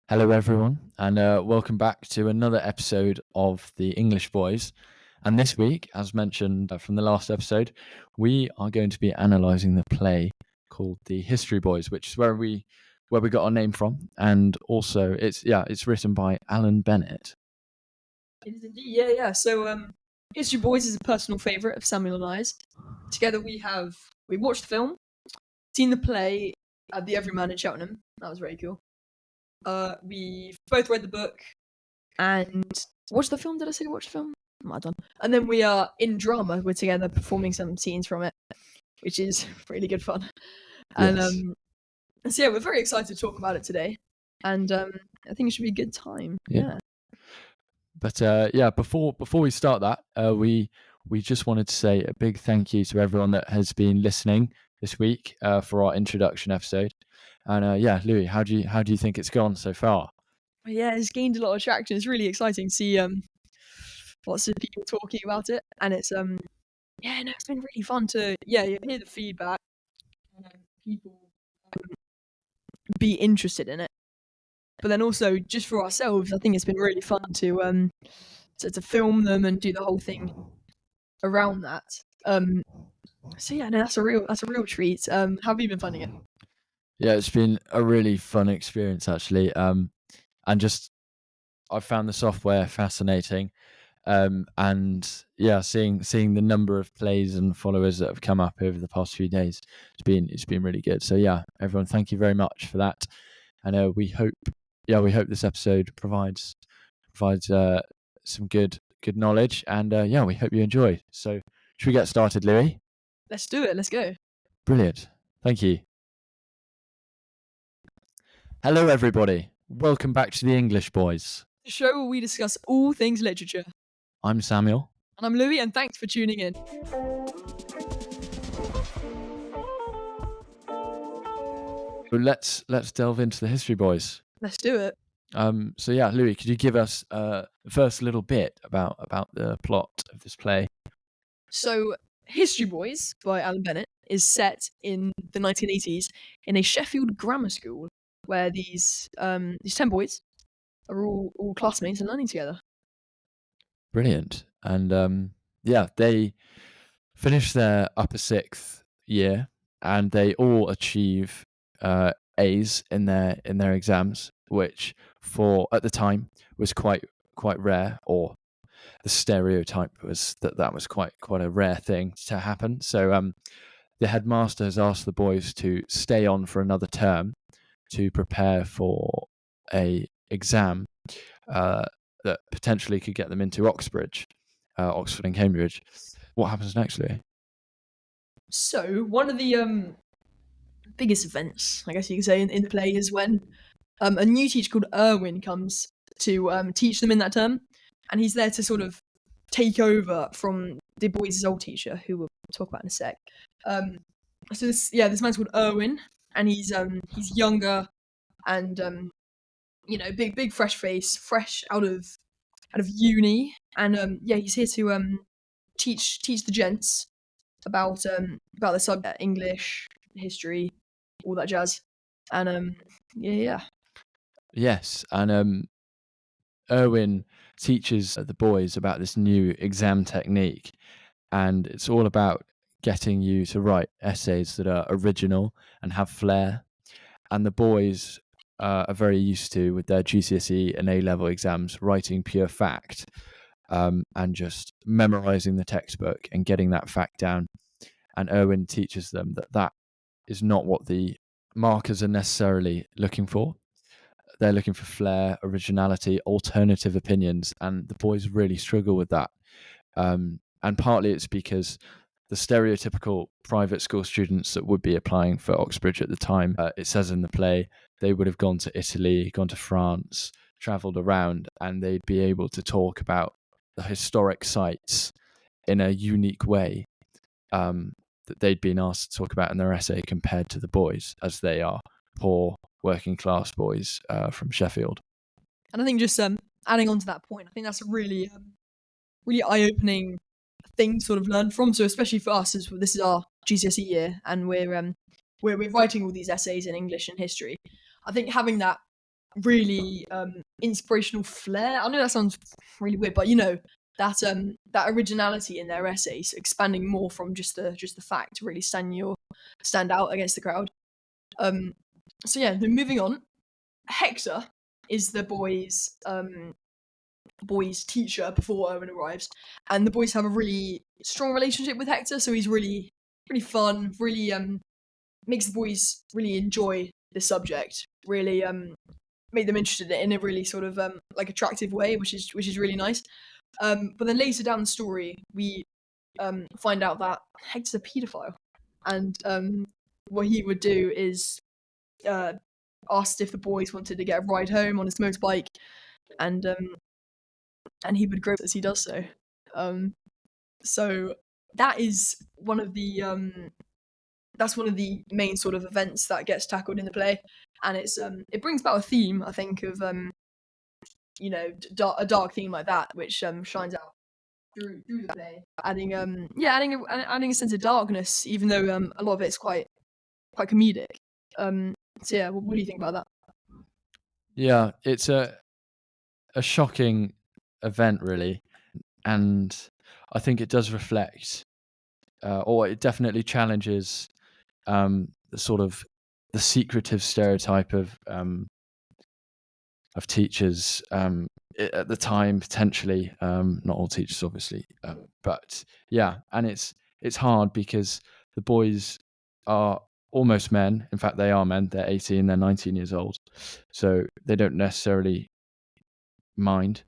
Hello, everyone, and welcome back to another episode of the English Boys. And this week, as mentioned from the last episode, we are going to be analysing the play called The History Boys, which is where we got our name from, and also it's written by Alan Bennet. It is indeed, yeah. So, History Boys is a personal favourite of Samuel and I's. Together we watched the film, seen the play at the Everyman in Cheltenham. That was very cool. We've both read the book and watched the film. Did I say watch the film? I might have done. And then we are in drama. We're together performing some scenes from it, which is really good fun. And Yes. so yeah, we're very excited to talk about it today. And I think it should be a good time. Yeah. But before we start that, we just wanted to say a big thank you to everyone that has been listening this week for our introduction episode. And Louis, how do you think it's gone so far? Yeah, it's gained a lot of traction. It's really exciting to see lots of people talking about it, and it's it's been really fun to hear the feedback and people be interested in it. But then also just for ourselves, I think it's been really fun to film them and do the whole thing around that. So yeah, no, that's a real treat. How have you been finding it? Yeah, it's been a really fun experience actually. And just I found the software fascinating. And yeah, seeing the number of plays and followers that have come up over the past few days, it's been really good. So yeah, everyone, thank you very much for that. And we hope this episode provides some good knowledge, and we hope you enjoy. So should we get started, Louis? Let's do it. Let's go. Brilliant. Thank you. Hello, everybody. Welcome back to the English Boys, the show where we discuss all things literature. I'm Samuel. And I'm Louis, and thanks for tuning in. Let's delve into the History Boys. Let's do it. So yeah, Louis, could you give us the first little bit about the plot of this play? So, History Boys by Alan Bennet is set in the 1980s in a Sheffield grammar school where these 10 boys are all classmates and learning together. Brilliant. And they finish their upper sixth year and they all achieve A's in their exams, which for at the time was quite rare, or the stereotype was that was quite a rare thing to happen. So the headmaster has asked the boys to stay on for another term to prepare for a exam that potentially could get them into Oxford and Cambridge. What happens next, Louis? So one of the biggest events, I guess you could say, in the play is when a new teacher called Erwin comes to teach them in that term, and he's there to sort of take over from the boys' old teacher, who we'll talk about in a sec. So this man's called Erwin, and he's younger and big fresh face, fresh out of uni, and he's here to teach the gents about the subject, English, history, all that jazz, and Yes, and Erwin teaches the boys about this new exam technique, and it's all about getting you to write essays that are original and have flair. And the boys are very used to, with their GCSE and A-level exams, writing pure fact and just memorising the textbook and getting that fact down. And Erwin teaches them that is not what the markers are necessarily looking for. They're looking for flair, originality, alternative opinions, and the boys really struggle with that. And partly it's because the stereotypical private school students that would be applying for Oxbridge at the time, it says in the play, they would have gone to Italy, gone to France, travelled around, and they'd be able to talk about the historic sites in a unique way that they'd been asked to talk about in their essay, compared to the boys, as they are poor working class boys from Sheffield. And I think just adding on to that point, I think that's a really eye-opening thing to sort of learn from. So especially for us, as this is our GCSE year, and we're writing all these essays in English and history. I think having that really inspirational flair. I know that sounds really weird, but that originality in their essays, expanding more from just the fact to really stand out against the crowd. So yeah, then moving on. Hector is the boys' teacher before Owen arrives, and the boys have a really strong relationship with Hector. So he's really fun, really makes the boys really enjoy the subject, really make them interested in a really sort of like attractive way, which is really nice. But then later down the story, we find out that Hector's a paedophile, and what he would do is asked if the boys wanted to get a ride home on his motorbike, and he would grope as he does so. So that is one of the that's one of the main sort of events that gets tackled in the play, and it brings about a theme, I think, of a dark theme like that, which shines out through the play, adding a sense of darkness, even though a lot of it's quite comedic. So yeah, what do you think about that? Yeah, it's a shocking event, really, and I think it does reflect, or it definitely challenges the sort of the secretive stereotype of teachers at the time, potentially. Not all teachers, obviously, but yeah, and it's hard because the boys are almost men. In fact, they are men. They're 18, they're 19 years old, so they don't necessarily mind.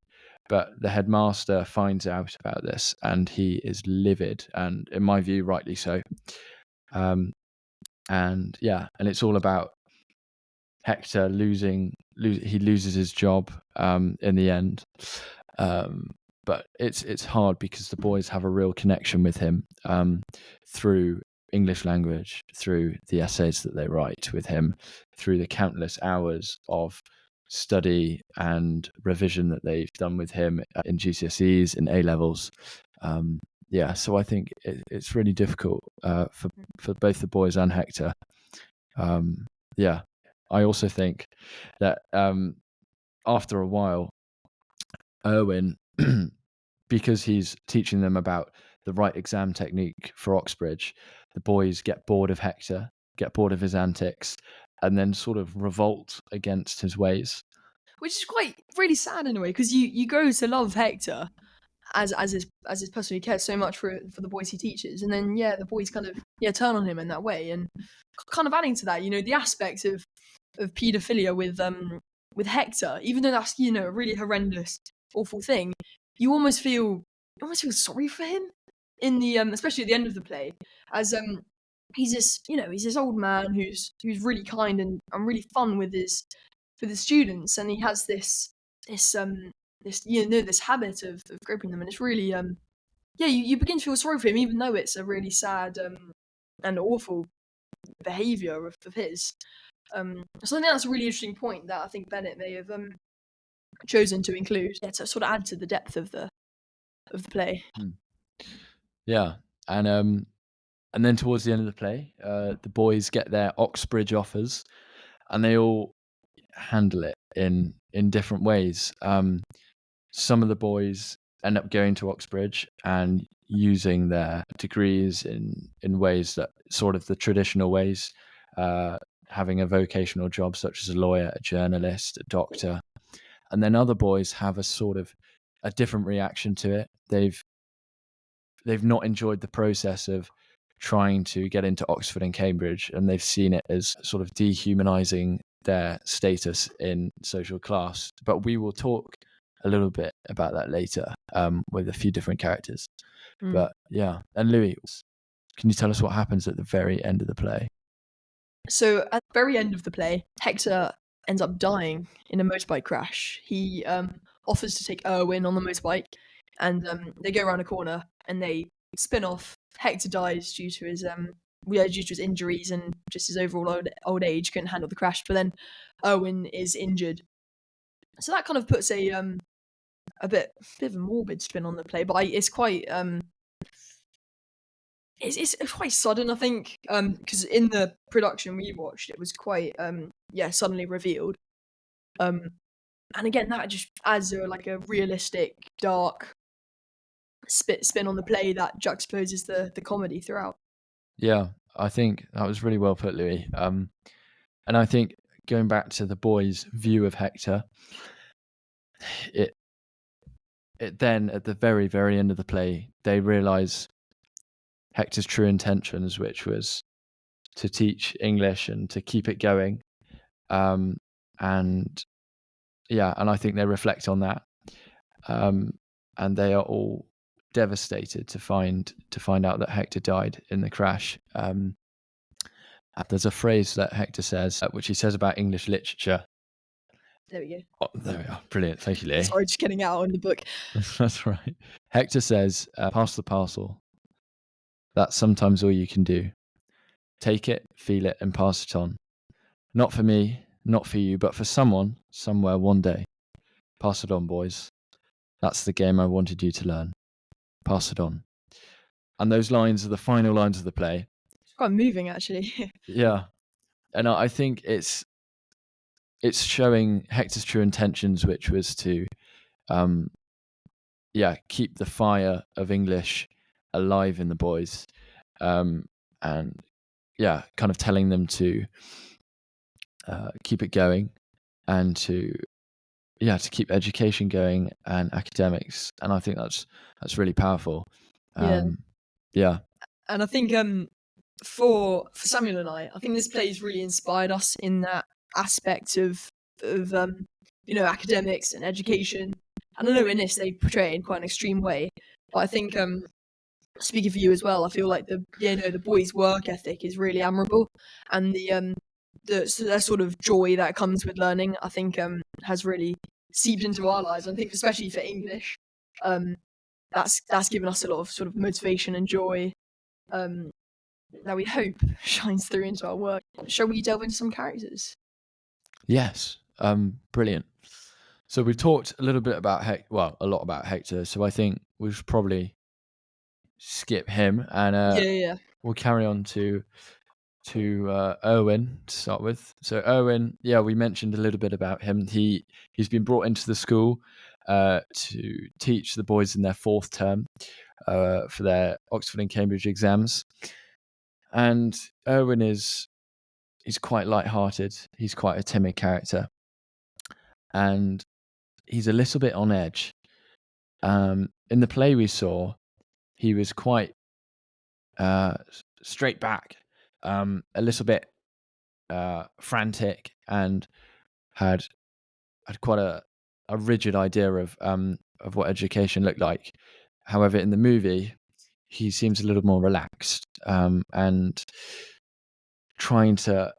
But the headmaster finds out about this, and he is livid, and in my view, rightly so. And yeah, and it's all about Hector he loses his job in the end. But it's hard because the boys have a real connection with him through English language, through the essays that they write with him, through the countless hours of study and revision that they've done with him in GCSEs, in A levels. Yeah, so I think it's really difficult for both the boys and Hector. Yeah, I also think that after a while, Erwin, because he's teaching them about the right exam technique for Oxbridge, the boys get bored of Hector, get bored of his antics, and then sort of revolt against his ways. Which is quite really sad in a way, because you grow to love Hector as his person who cares so much for the boys he teaches, and then the boys kind of turn on him in that way, and kind of adding to that, the aspect of paedophilia with Hector, even though that's a really horrendous, awful thing, you almost feel sorry for him in the especially at the end of the play, as he's this old man who's really kind and really fun with his students, and he has this this habit of groping them, and it's really you begin to feel sorry for him, even though it's a really sad and awful behavior of his. So I think that's a really interesting point that I think Bennet may have chosen to include, to sort of add to the depth of the play. Yeah, and then towards the end of the play, the boys get their Oxbridge offers, and they all handle it in different ways. Some of the boys end up going to Oxbridge and using their degrees in ways that sort of the traditional ways, having a vocational job such as a lawyer, a journalist, a doctor. And then other boys have a sort of a different reaction to it. They've not enjoyed the process of trying to get into Oxford and Cambridge, and they've seen it as sort of dehumanizing their status in social class. But we will talk a little bit about that later with a few different characters. But yeah, and Louis, can you tell us what happens at the very end of the play? So at the very end of the play, Hector ends up dying in a motorbike crash. He offers to take Erwin on the motorbike, and they go around a corner and they spin off. Hector dies due to his injuries and just his overall old age, couldn't handle the crash. But then Erwin is injured, so that kind of puts a bit of a morbid spin on the play. But it's quite it's quite sudden, I think, because in the production we watched, it was quite suddenly revealed. And again, that just adds a realistic, dark spin on the play that juxtaposes the comedy throughout. Yeah, I think that was really well put, Louis. And I think going back to the boys' view of Hector, it then at the very, very end of the play, they realise Hector's true intentions, which was to teach English and to keep it going. And yeah, and I think they reflect on that. And they are all devastated to find out that Hector died in the crash. There's a phrase that Hector says, which he says about English literature. There we go. Oh, there we are. Brilliant. Thank you, Lee. Sorry, just getting out in the book. That's right. Hector says, pass the parcel. That's sometimes all you can do. Take it, feel it, and pass it on. Not for me, not for you, but for someone, somewhere, one day. Pass it on, boys. That's the game I wanted you to learn. Pass it on. And those lines are the final lines of the play. It's quite moving, actually. Yeah. And I think it's showing Hector's true intentions, which was to keep the fire of English alive in the boys, and kind of telling them to keep it going, and to keep education going and academics. And I think that's really powerful. Yeah. And I think for Samuel and I think this play's really inspired us in that aspect of academics and education. And I know in this they portray it in quite an extreme way, but I think speaking for you as well, I feel like the boys' work ethic is really admirable, and the sort of joy that comes with learning, I think has really seeped into our lives. I think especially for English, that's given us a lot of sort of motivation and joy that we hope shines through into our work. Shall we delve into some characters? Yes. Brilliant. So we've talked a little bit about a lot about Hector. So I think we should probably skip him, and we'll carry on to Erwin to start with. So Erwin, we mentioned a little bit about him. He's been brought into the school to teach the boys in their fourth term for their Oxford and Cambridge exams. And Erwin he's quite light-hearted. He's quite a timid character, and he's a little bit on edge. In the play we saw, he was quite straight back, a little bit frantic, and had quite a rigid idea of what education looked like. However, in the movie, he seems a little more relaxed, and trying to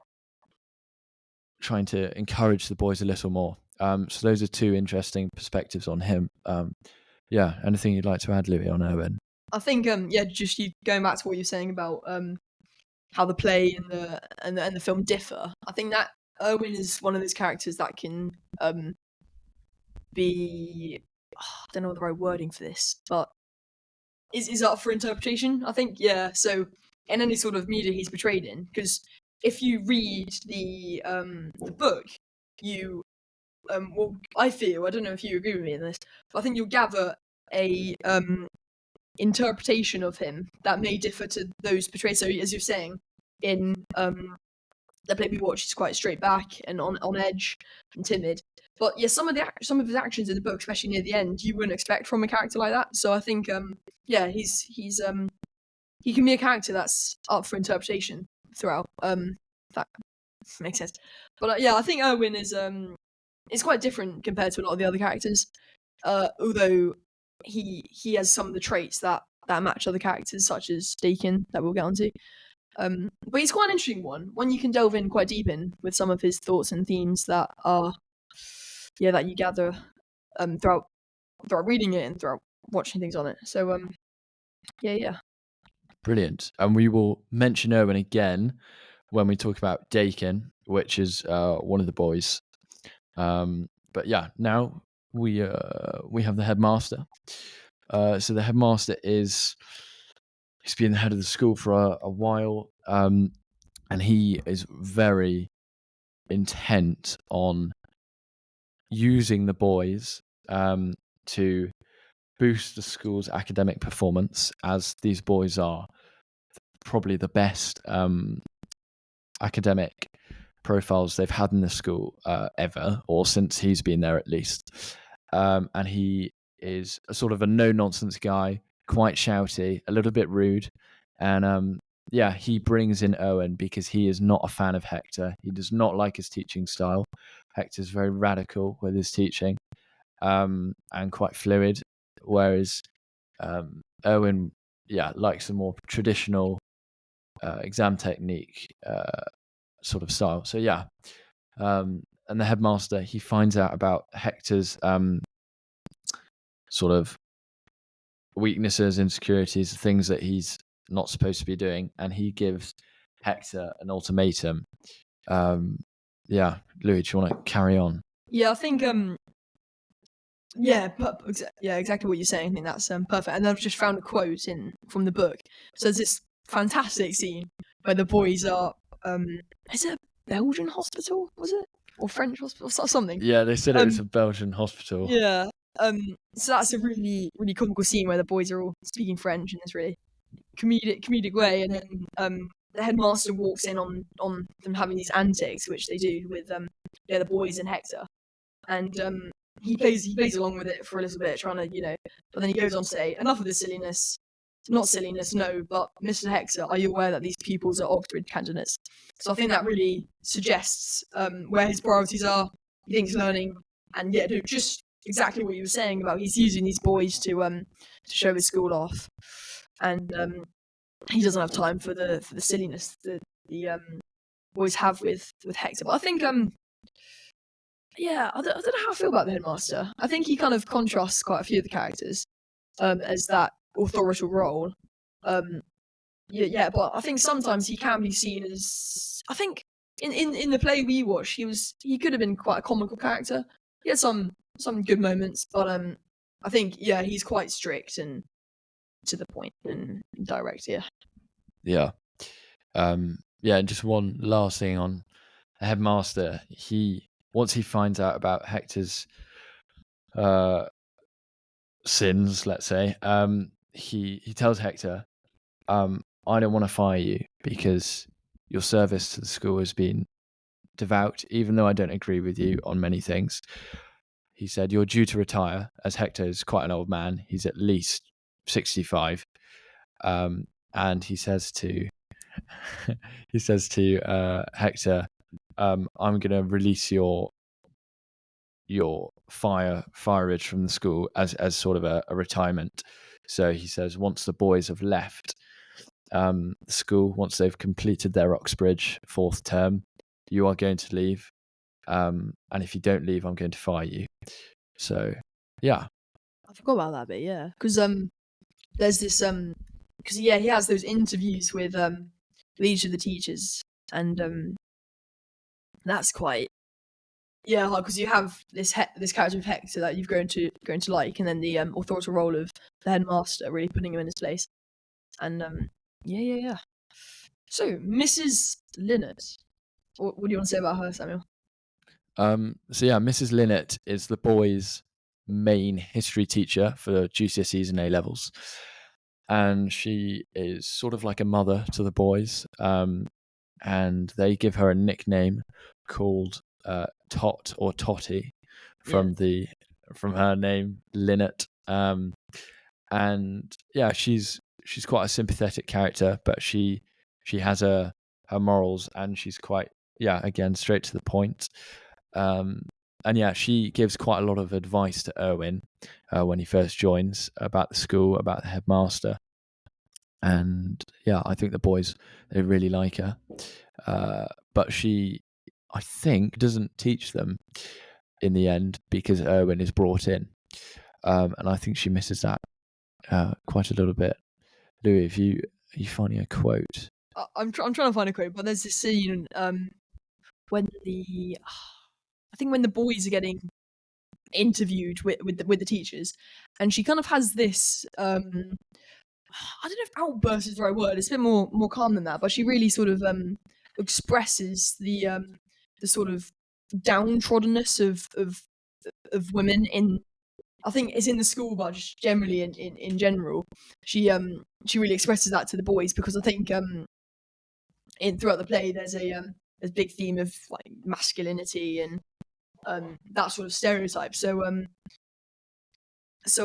encourage the boys a little more. So those are two interesting perspectives on him. Anything you'd like to add, Louis, on Erwin? I think just you going back to what you're saying about how the play and the film differ. I think that Erwin is one of those characters that can be I don't know the right wording for this, but is up for interpretation. I think so in any sort of media he's portrayed in, because if you read the book, you I feel, I don't know if you agree with me in this, but I think you'll gather a interpretation of him that may differ to those portrayed. So as you're saying, in the play we watched, he's quite straight back and on edge and timid. But some of his actions in the book, especially near the end, you wouldn't expect from a character like that. So I think he's he can be a character that's up for interpretation throughout. That makes sense. But I think Erwin is quite different compared to a lot of the other characters. Although he has some of the traits that match other characters, such as Deacon, that we'll get onto. But he's quite an interesting one you can delve in quite deep in with some of his thoughts and themes that are that you gather throughout reading it and throughout watching things on it. So Brilliant. And we will mention Erwin again when we talk about Dakin, which is one of the boys. But now we have the headmaster. So the headmaster he's been the head of the school for a while, and he is very intent on using the boys to boost the school's academic performance, as these boys are probably the best academic profiles they've had in the school ever, or since he's been there at least. And he is a sort of a no-nonsense guy, quite shouty, a little bit rude. And yeah, he brings in Owen because he is not a fan of Hector. He does not like his teaching style. Hector's very radical with his teaching, and quite fluid, whereas Owen, yeah, likes a more traditional exam technique sort of style. So yeah, and the headmaster, he finds out about Hector's sort of weaknesses, insecurities, things that he's not supposed to be doing, and he gives Hector an ultimatum. Yeah, Louis, do you want to carry on? Yeah, I think exactly what you're saying. I think that's perfect. And I've just found a quote from the book. So there's this fantastic scene where the boys are is it a Belgian hospital? Was it? Or French hospital or something? Yeah, they said it was a Belgian hospital. Yeah. So that's a really, really comical scene where the boys are all speaking French in this really comedic way, and then the headmaster walks in on them having these antics, which they do with the boys and Hector, and he plays along with it for a little bit, trying to but then he goes on to say, enough of this silliness. Not silliness, no, but Mr. Hector, are you aware that these pupils are Oxford candidates? So I think that really suggests where his priorities are. He thinks learning, and just exactly what you were saying about he's using these boys to show his school off, and he doesn't have time for the silliness that the boys have with Hector. But I think I don't know how I feel about the headmaster. I think he kind of contrasts quite a few of the characters as that authorial role. But I think sometimes he can be seen as, I think in the play we watched, he could have been quite a comical character. He had some good moments, but I think he's quite strict and to the point and direct. Yeah. And just one last thing on the headmaster. Once he finds out about Hector's sins, let's say, he tells Hector, I don't want to fire you because your service to the school has been devout, even though I don't agree with you on many things. He said, you're due to retire, as Hector is quite an old man. He's at least 65. And he says to Hector, I'm going to release your fireage from the school as sort of a retirement. So he says, once the boys have left the school, once they've completed their Oxbridge 4th term, you are going to leave. And if you don't leave, I'm going to fire you. So, yeah. I forgot about that bit, yeah. Because there's this because he has those interviews with each of the teachers, and that's quite hard because you have this character of Hector that you've grown to like, and then the authorial role of the headmaster really putting him in his place, and So Mrs. Linnet, what do you want to say about her, Samuel? Mrs. Linnet is the boys' main history teacher for GCSEs and A levels, and she is sort of like a mother to the boys. And they give her a nickname called Tot or Totty from her name Linnet. And yeah, she's quite a sympathetic character, but she has her morals, and she's quite again straight to the point. And yeah, she gives quite a lot of advice to Owen when he first joins about the school, about the headmaster. And yeah, I think the boys, they really like her. But she, I think, doesn't teach them in the end because Owen is brought in. And I think she misses that quite a little bit. Louis, are you finding a quote? I'm trying to find a quote, but there's this scene when when the boys are getting interviewed with the teachers, and she kind of has this I don't know if outburst is the right word. It's a bit more calm than that, but she really sort of expresses the sort of downtroddenness of women in. I think it's in the school, but just generally in general, she really expresses that to the boys, because I think throughout the play there's a big theme of like masculinity and that sort of stereotype. So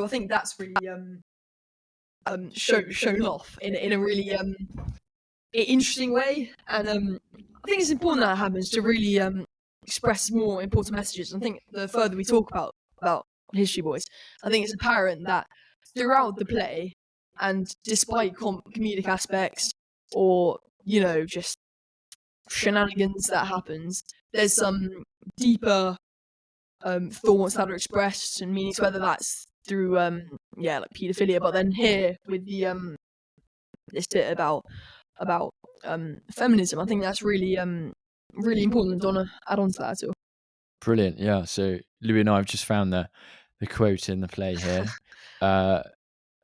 I think that's really shown off in a really interesting way, and I think it's important that happens to really express more important messages. I think the further we talk about History Boys, I think it's apparent that throughout the play, and despite comedic aspects or just shenanigans that happens, there's some deeper thoughts that are expressed and meanings, whether that's through like paedophilia, but then here with the this bit about feminism, I think that's really really important. Don't want to add on to that at all. Brilliant. Yeah. So Louis and I have just found the quote in the play here.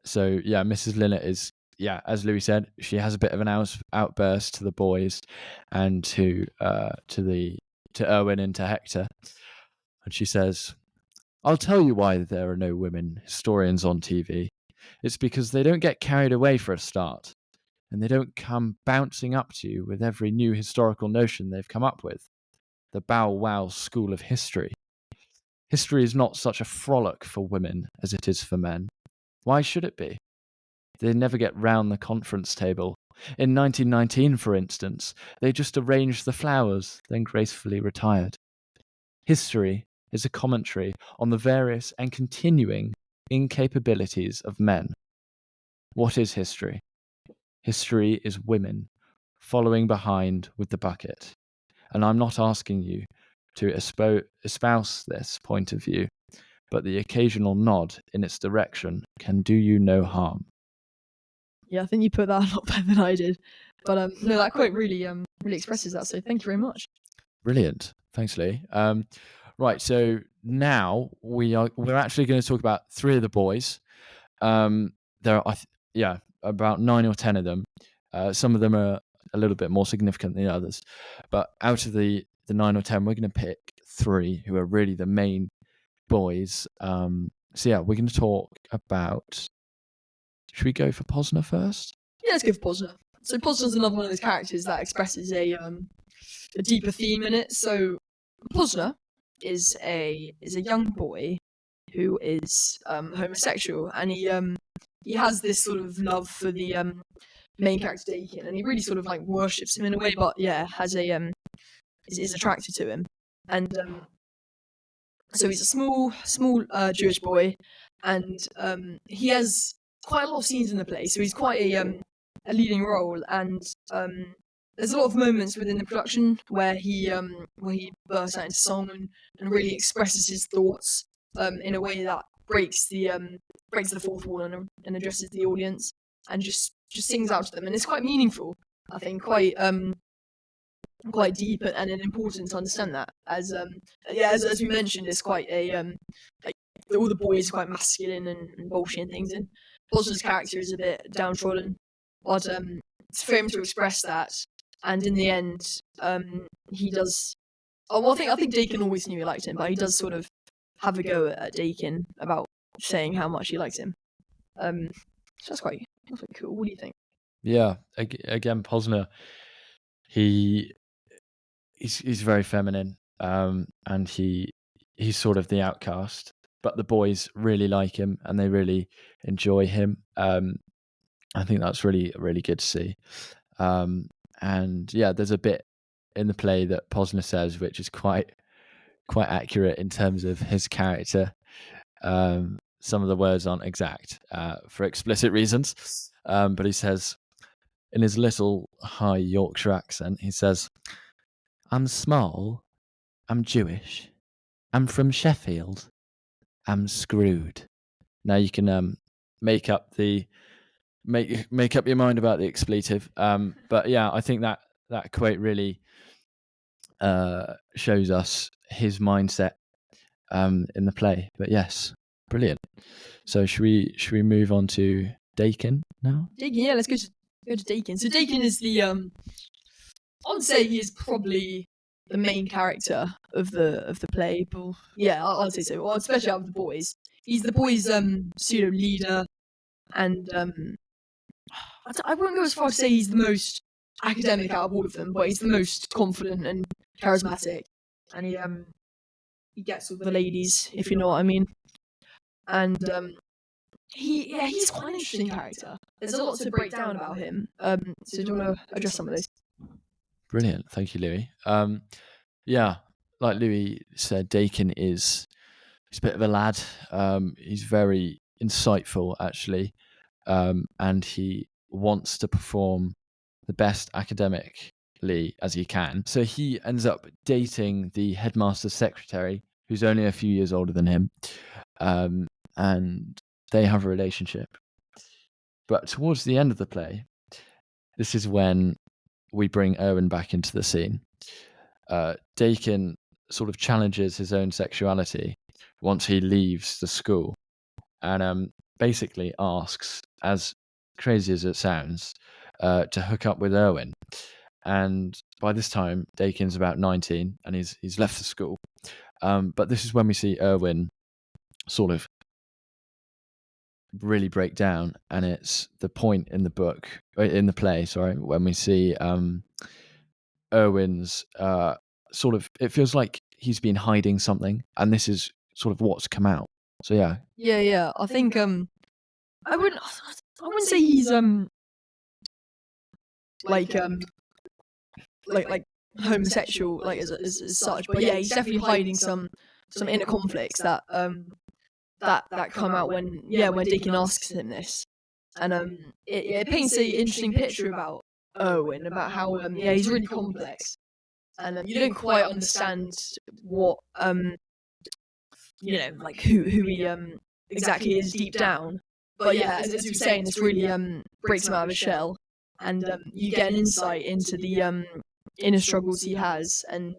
So yeah, Mrs. Linnet is, as Louis said, she has a bit of an outburst to the boys and to Erwin and to Hector, and she says, "I'll tell you why there are no women historians on TV. It's because they don't get carried away for a start, and they don't come bouncing up to you with every new historical notion they've come up with. The bow wow school of history. History is not such a frolic for women as it is for men. Why should it be? They never get round the conference table. In 1919, for instance, they just arranged the flowers, then gracefully retired. History is a commentary on the various and continuing incapabilities of men. What is history? History is women following behind with the bucket. And I'm not asking you to espouse this point of view, but the occasional nod in its direction can do you no harm." Yeah, I think you put that a lot better than I did. But no, that quote really really expresses that. So thank you very much. Brilliant. Thanks, Lee. Right, so now we're actually going to talk about three of the boys. There are about 9 or 10 of them. Some of them are a little bit more significant than others, but out of the 9 or 10, we're going to pick 3 who are really the main boys. So yeah, we're going to talk about. Should we go for Posner first? Yeah, let's go for Posner. So Posner's another one of those characters that expresses a deeper theme in it. So Posner is a young boy who is homosexual, and he has this sort of love for the main character Dakin, and he really sort of like worships him in a way, but has a is attracted to him, and so he's a small Jewish boy, and he has quite a lot of scenes in the play, so he's quite a leading role, and there's a lot of moments within the production where he bursts out into song and really expresses his thoughts in a way that breaks the fourth wall and addresses the audience and just sings out to them, and it's quite meaningful. I think quite deep and important to understand that. As we mentioned, it's quite a like all the boys are quite masculine and bolshy and things, and Posner's character is a bit downtrodden, but it's for him to express that, and in the end, he does. Oh, well, I think Dakin always knew he liked him, but he does sort of have a go at Dakin about saying how much he likes him. So that's quite cool. What do you think? Yeah, again, Posner, he's very feminine, and he's sort of the outcast, but the boys really like him and they really enjoy him. I think that's really, really good to see. And yeah, there's a bit in the play that Posner says which is quite accurate in terms of his character. Some of the words aren't exact for explicit reasons, but he says in his little high Yorkshire accent, he says, "I'm small, I'm Jewish, I'm from Sheffield, I'm screwed." Now you can make up your mind about the expletive, but yeah, I think that quote really shows us his mindset in the play. But yes, brilliant. So should we move on to Dakin now? Dakin, yeah, let's go to Dakin. So Dakin is the I would say he is probably the main character of the play. But yeah, I'd say so. Well, especially out of the boys, he's the boys' pseudo leader, and I wouldn't go as far as to say he's the most academic out of all of them, but he's the most confident and charismatic, and he gets with the ladies, if you know what I mean. And he's quite an interesting character. There's a lot to break down about him. So do you want to address some of those? Brilliant, thank you, Louis. Yeah, like Louis said, Dakin he's a bit of a lad. He's very insightful, actually, and he wants to perform the best academically as he can. So he ends up dating the headmaster's secretary, who's only a few years older than him, and they have a relationship. But towards the end of the play, this is when we bring Erwin back into the scene. Dakin sort of challenges his own sexuality once he leaves the school, and basically asks, as crazy as it sounds, to hook up with Erwin. And by this time, Dakin's about 19, and he's left the school. But this is when we see Erwin sort of really break down, and it's the point in the play, when we see Erwin's sort of, it feels like he's been hiding something, and this is sort of what's come out. So yeah. I think I wouldn't say he's like homosexual as such, but yeah, he's definitely hiding some inner conflicts that that come out when Dakin asks him this, and it paints a interesting picture about Erwin, about how he's really complex, and you don't quite understand what like who he exactly is deep down, but yeah, as you were saying, this really breaks him out of his shell, and you get an insight into the inner struggles he has, and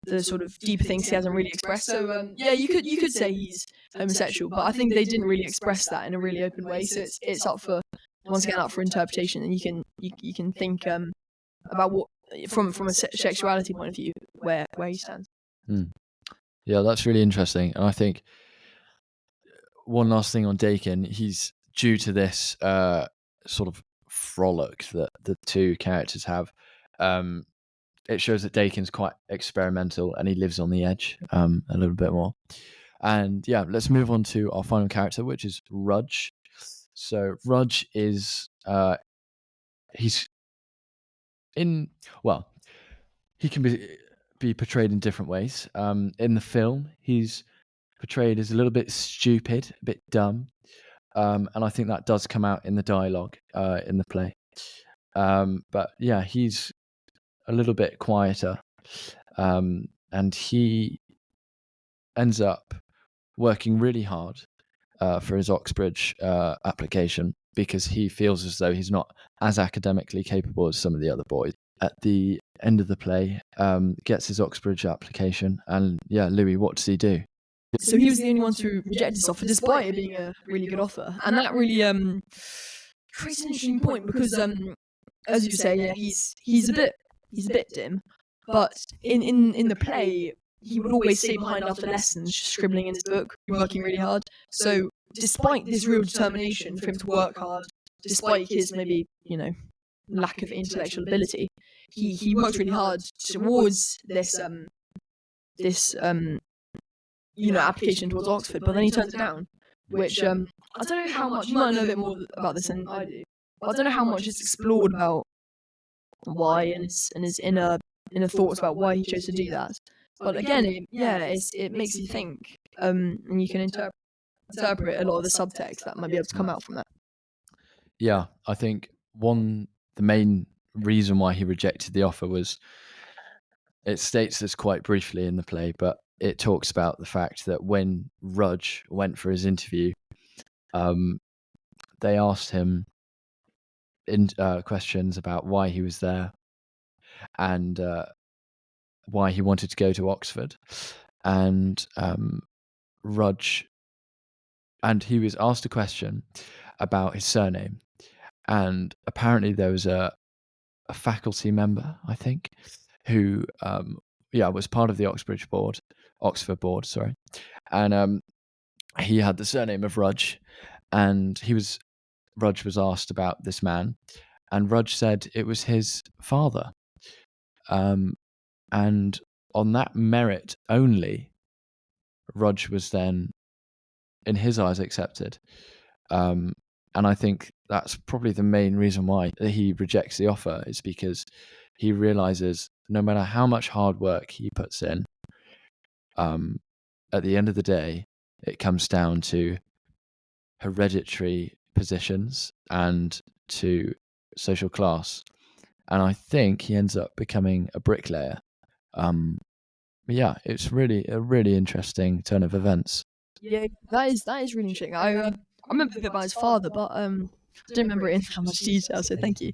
the sort of deeper things he hasn't really expressed. So yeah, you could say he's homosexual, but I think they didn't really express that in a really open way. So it's up for, once again, up for interpretation, and you can think about what from a sexuality point of view where he stands. Yeah, that's really interesting, and I think one last thing on Dakin, he's due to this sort of frolic that the two characters have. It shows that Dakin's quite experimental, and he lives on the edge a little bit more. And yeah, let's move on to our final character, which is Rudge. So Rudge is he can be portrayed in different ways. In the film, he's portrayed as a little bit stupid, a bit dumb, and I think that does come out in the dialogue in the play. But yeah, he's a little bit quieter, and he ends up working really hard for his Oxbridge application, because he feels as though he's not as academically capable as some of the other boys. At the end of the play, gets his Oxbridge application, and yeah, Louis, what does he do? So he was the only one to reject his offer, despite it being a really good offer, and that really creates an interesting point, because as you say, yeah, he's a bit dim, but in the play, he would always stay behind after lessons, just scribbling in his book, working really hard. So despite this real determination for him to work hard, despite his maybe lack of intellectual ability, he worked really hard towards this application towards Oxford, but then he turns it down, which I don't know how much, you might know a bit more about this than I do, but I don't know how much it's explored about why and his inner thoughts about why he chose to do that. But again, it makes you think, and you can interpret a lot of the subtext that might be able to come out from that. Yeah, I think the main reason why he rejected the offer was, it states this quite briefly in the play, but it talks about the fact that when Rudge went for his interview, they asked him questions about why he was there, and why he wanted to go to Oxford, and Rudge, and he was asked a question about his surname, and apparently there was a faculty member, I think, who was part of the Oxford board, sorry, and he had the surname of Rudge, and Rudge was asked about this man, and Rudge said it was his father, and on that merit only, Rudge was then, in his eyes, accepted. And I think that's probably the main reason why he rejects the offer, is because he realizes no matter how much hard work he puts in, at the end of the day, it comes down to hereditary positions and to social class. And I think he ends up becoming a bricklayer. It's really a really interesting turn of events. Yeah, that is really interesting. I remember a bit about his father, but I don't remember it in that much detail. So thank you.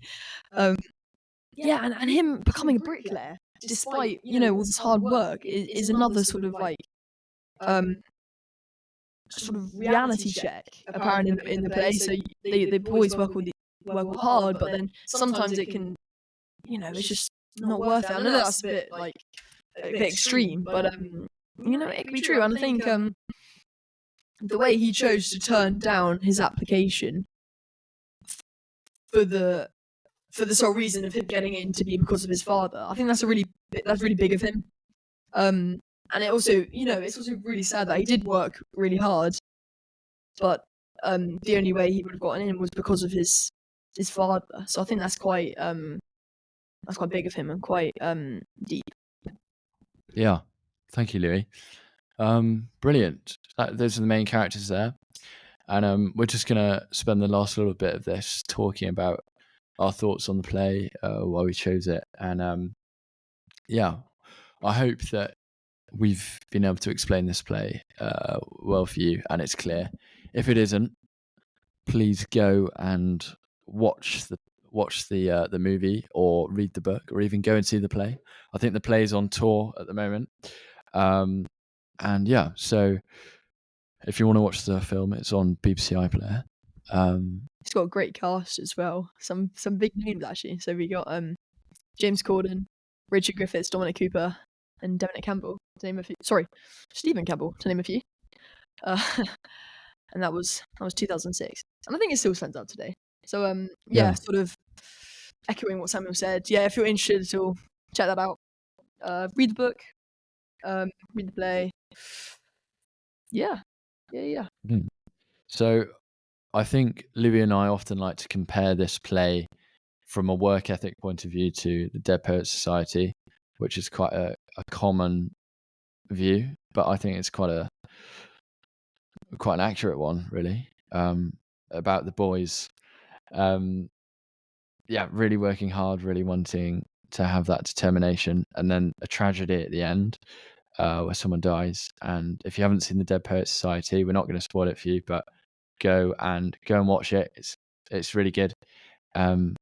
Yeah, and him becoming a bricklayer, despite all this hard work, is another sort of like sort of reality check apparent in the play. So the boys work hard, but then sometimes it can it's just not worth it. I know that's a bit like a bit extreme, but it can be true. And I think the way he chose to turn down his application for the sole reason of him getting into be because of his father, I think that's really big of him. And it also, it's also really sad that he did work really hard, but the only way he would have gotten in was because of his father. So I think that's quite big of him and quite deep. Yeah, thank you, Louis. Brilliant. Those are the main characters there, and we're just gonna spend the last little bit of this talking about our thoughts on the play, why we chose it, and I hope that we've been able to explain this play well for you, and it's clear. If it isn't, please go and watch the movie, or read the book, or even go and see the play. I think the play is on tour at the moment, and so if you want to watch the film, it's on BBC iPlayer. It's got a great cast as well. Some big names actually. So we got James Corden, Richard Griffiths, Dominic Cooper, and Bennet Campbell, to name a few. Sorry, Stephen Campbell, to name a few. And that was 2006, and I think it still stands out today. So sort of echoing what Samuel said. Yeah, if you're interested at all, check that out. Read the book, read the play. Yeah. So I think Louis and I often like to compare this play from a work ethic point of view to the Dead Poets Society, which is quite a common view, but I think it's quite an accurate one, really, about the boys. Really working hard, really wanting to have that determination, and then a tragedy at the end, where someone dies. And if you haven't seen the Dead Poets Society, we're not going to spoil it for you, but go and watch it. It's really good. So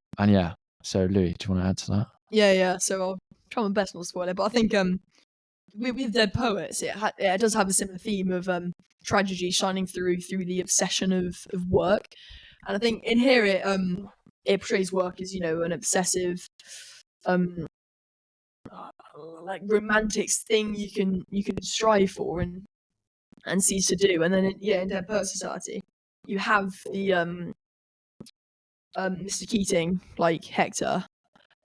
Louis, do you want to add to that? Yeah. So I'll try my best not to spoil it, but I think with Dead Poets, it does have a similar theme of tragedy shining through the obsession of work, and I think in here it portrays work as an obsessive like romantic thing you can strive for and cease to do. And then in Dead Poets Society you have the Mr. Keating, like Hector,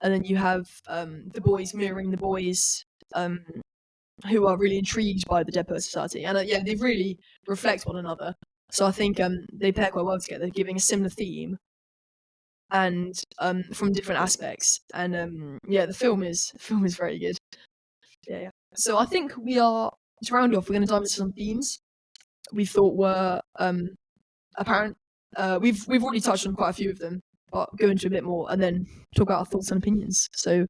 and then you have the boys mirroring the boys who are really intrigued by the Dead Poets Society, and they really reflect one another. So I think they pair quite well together, giving a similar theme and from different aspects. And the film is very good. Yeah. So I think to round off, we're going to dive into some themes we thought were apparent. We've already touched on quite a few of them, but go into a bit more and then talk about our thoughts and opinions. So,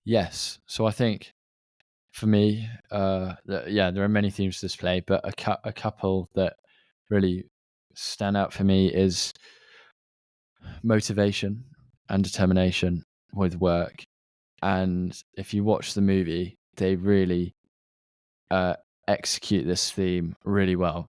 yes. So I think for me, there are many themes to this play, but a couple that really stand out for me is motivation and determination with work. And if you watch the movie, they really execute this theme really well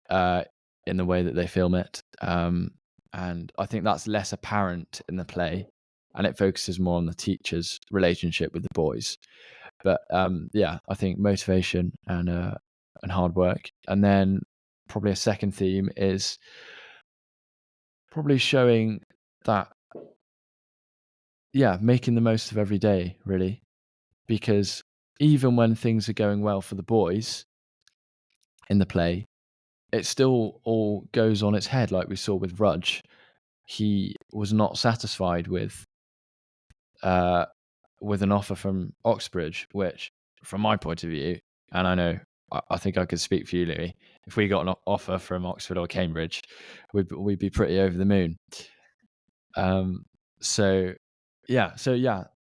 in the way that they film it. And I think that's less apparent in the play, and it focuses more on the teacher's relationship with the boys. But yeah, I think motivation and hard work. And then probably a second theme is probably showing that, yeah, making the most of every day, really. Because even when things are going well for the boys in the play, it still all goes on its head, like we saw with Rudge. He was not satisfied uh, with an offer from Oxbridge, which, from my point of view, and I know I think I could speak for you, Louis, if we got an offer from Oxford or Cambridge, we'd be pretty over the moon. So yeah,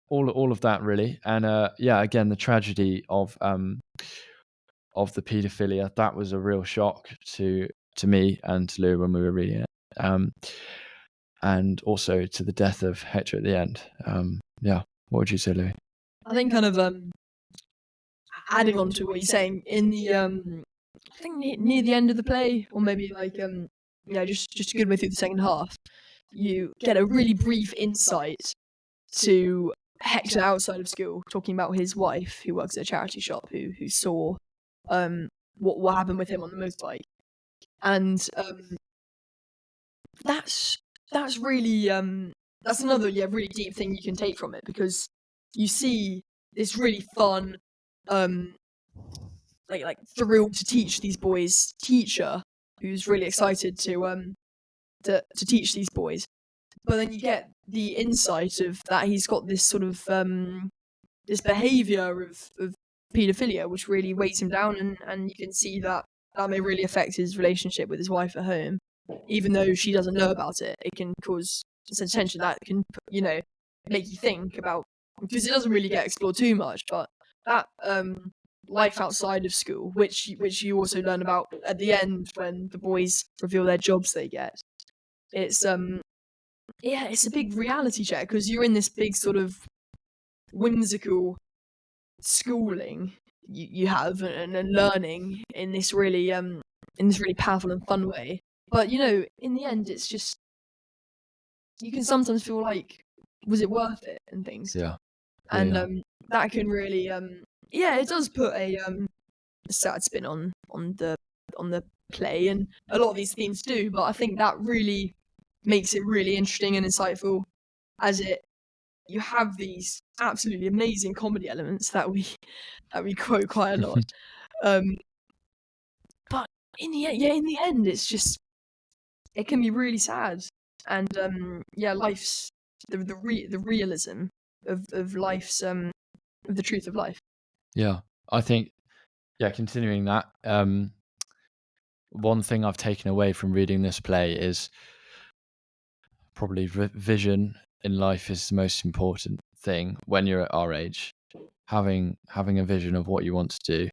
all of that really, and yeah, again, the tragedy of the paedophilia, that was a real shock to me and to Lou when we were reading it, and also to the death of Hector at the end. Yeah, what would you say, Louis? I think kind of adding on to what you're saying in the I think near the end of the play, or maybe like just a good way through the second half, you get a really brief insight to Hector outside of school, talking about his wife who works at a charity shop, who saw what happened with him on the motorbike, and that's really that's another really deep thing you can take from it, because you see this really fun like thrilled to teach these boys teacher who's really excited to teach these boys, but then you get the insight of that he's got this sort of this behavior of paedophilia which really weighs him down, and you can see that may really affect his relationship with his wife at home, even though she doesn't know about it. It can cause some tension that can make you think about, because it doesn't really get explored too much, but that life outside of school, which you also learn about at the end when the boys reveal their jobs they get. It's it's a big reality check, because you're in this big sort of whimsical schooling you have and learning in this really powerful and fun way. But in the end, it's just, you can sometimes feel like, was it worth it and things. Yeah. And that can really it does put a sad spin on the play, and a lot of these themes do, but I think that really makes it really interesting and insightful, as you have these absolutely amazing comedy elements that we quote quite a lot. But in the end, it's just, it can be really sad, and life's the realism of life's of the truth of life. Yeah, I think, yeah, continuing that, one thing I've taken away from reading this play is probably vision in life is the most important thing when you're at our age. Having a vision of what you want to do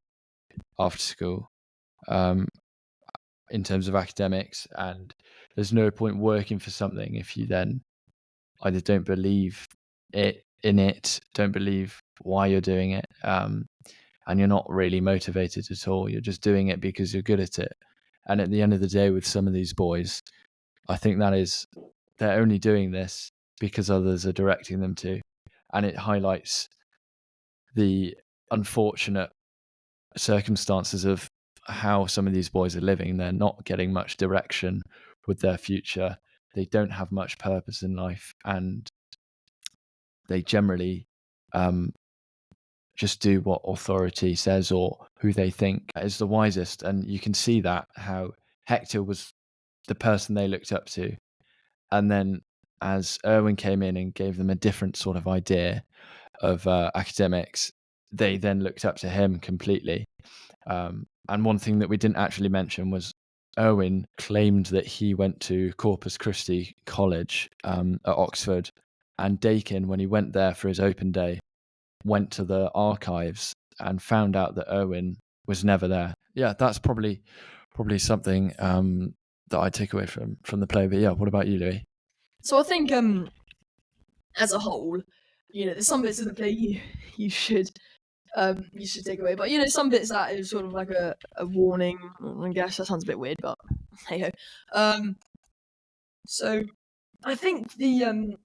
after school, in terms of academics, and there's no point working for something if you then either don't believe in it, don't believe why you're doing it, and you're not really motivated at all. You're just doing it because you're good at it. And at the end of the day, with some of these boys, I think that is, they're only doing this because others are directing them to, and it highlights the unfortunate circumstances of how some of these boys are living. They're not getting much direction with their future. They don't have much purpose in life, and they generally just do what authority says or who they think is the wisest. And you can see that how Hector was the person they looked up to, and then as Erwin came in and gave them a different sort of idea of academics, they then looked up to him completely. And one thing that we didn't actually mention was Erwin claimed that he went to Corpus Christi College at Oxford, and Dakin, when he went there for his open day, went to the archives and found out that Erwin was never there. Yeah, that's probably something that I take away from the play. But yeah, what about you, Louis? So I think as a whole, there's some bits of the play you should take away, but some bits that is sort of like a warning. I guess that sounds a bit weird, but hey ho. So I think the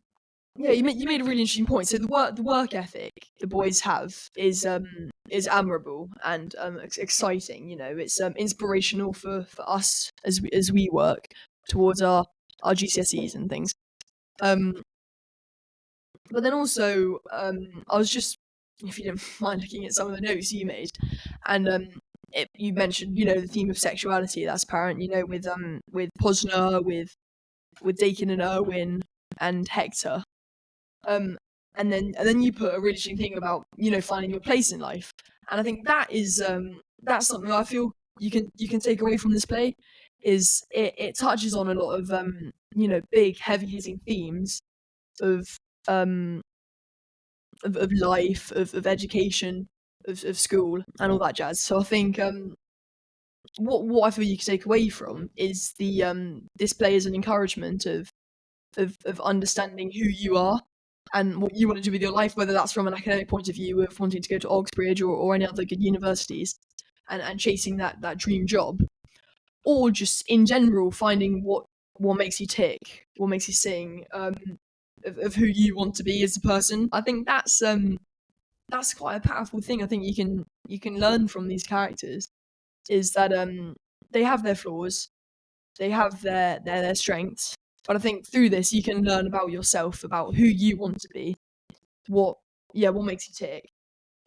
yeah, you made a really interesting point. So the work ethic the boys have is admirable and exciting. You know, it's inspirational for us as we work towards our GCSEs and things. But then also, I was just, if you don't mind looking at some of the notes you made, and you mentioned, you know, the theme of sexuality that's apparent, you know, with Posner, with Dakin and Erwin and Hector, and then you put a really interesting thing about, you know, finding your place in life, and I think that's something I feel you can take away from this play, is it touches on a lot of you know, big heavy hitting themes of um of life, of education, of school, and all that jazz. So I think what I feel you can take away from is the display as an encouragement of understanding who you are and what you want to do with your life, whether that's from an academic point of view of wanting to go to Oxbridge or any other good universities, and chasing that dream job, or just in general finding what makes you tick, what makes you sing, of who you want to be as a person. I think that's quite a powerful thing. I think you can learn from these characters is that they have their flaws, they have their strengths, but I think through this you can learn about yourself, about who you want to be, what what makes you tick,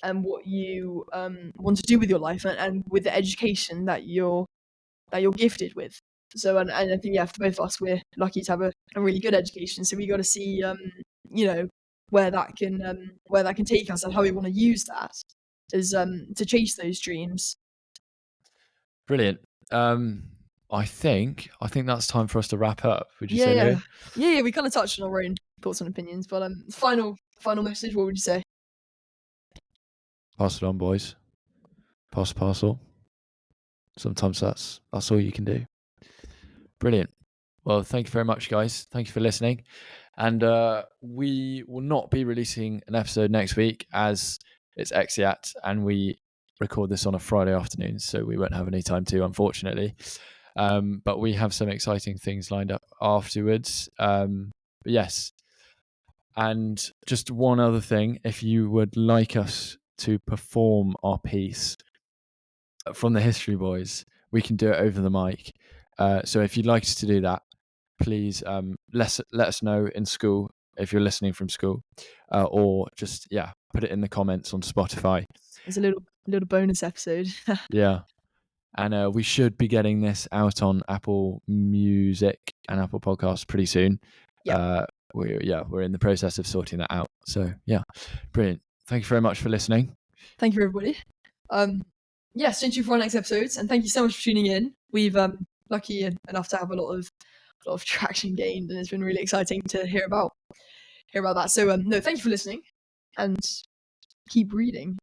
and what you want to do with your life, and with the education that you're gifted with. So and I think for both of us we're lucky to have a really good education. So we got to see you know, where that can take us and how we want to use that as to chase those dreams. Brilliant. I think that's time for us to wrap up. Would you Yeah, say, yeah, Louis? yeah. We kind of touched on our own thoughts and opinions, but final message. What would you say? Pass it on, boys. Pass the parcel. Sometimes that's all you can do. Brilliant. Well, thank you very much, guys. Thank you for listening. And we will not be releasing an episode next week as it's Exeat and we record this on a Friday afternoon, so we won't have any time to, unfortunately. But we have some exciting things lined up afterwards. But yes. And just one other thing, if you would like us to perform our piece from the History Boys, we can do it over the mic. So if you'd like us to do that, please let us know in school if you're listening from school, or just put it in the comments on Spotify. It's a little bonus episode. Yeah, and we should be getting this out on Apple Music and Apple Podcasts pretty soon. Yeah. We're in the process of sorting that out. So yeah, brilliant. Thank you very much for listening. Thank you, everybody. Stay tuned for our next episodes, and thank you so much for tuning in. We've lucky enough to have a lot of traction gained, and it's been really exciting to hear about that. So no, thank you for listening, and keep reading.